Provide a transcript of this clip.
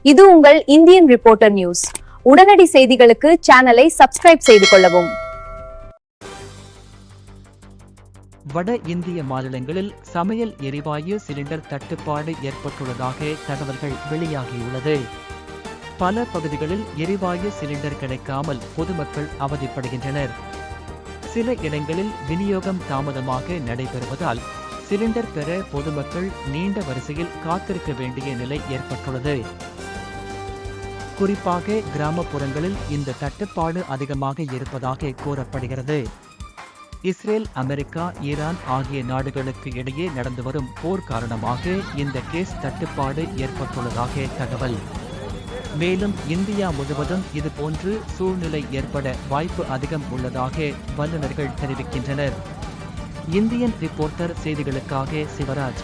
இது உங்கள் Indian reporter news. உடனடி செய்திகளுக்கு சேனலை சப்ஸ்கிரைப் செய்து கொள்ளவும். வட இந்திய மாநிலங்களில் சமையல் எரிவாயு சிலிண்டர் தட்டுப்பாடு ஏற்பட்டுள்ளதாக தகவல்கள் வெளியாகியுள்ளது. பல பகுதிகளில் எரிவாயு சிலிண்டர் கிடைக்காமல் பொதுமக்கள் அவதிப்படுகின்றனர். சில இடங்களில் விநியோகம் தாமதமாக நடைபெறுவதால் சிலிண்டர் பெற பொதுமக்கள் நீண்ட வரிசையில் காத்திருக்க வேண்டிய நிலை ஏற்பட்டுள்ளது. குறிப்பாக கிராமப்புறங்களில் இந்த தட்டுப்பாடு அதிகமாக இருப்பதாக கூறப்படுகிறது. இஸ்ரேல், அமெரிக்கா, ஈரான் ஆகிய நாடுகளுக்கு இடையே நடந்து வரும் போர் காரணமாக இந்த கேஸ் தட்டுப்பாடு ஏற்பட்டுள்ளதாக தகவல். மேலும் இந்தியா முழுவதும் இதுபோன்று சூழ்நிலை ஏற்பட வாய்ப்பு அதிகம் உள்ளதாக வல்லுநர்கள் தெரிவிக்கின்றனர். இந்தியன் ரிப்போர்ட்டர் செய்திகளுக்காக சிவராஜ்.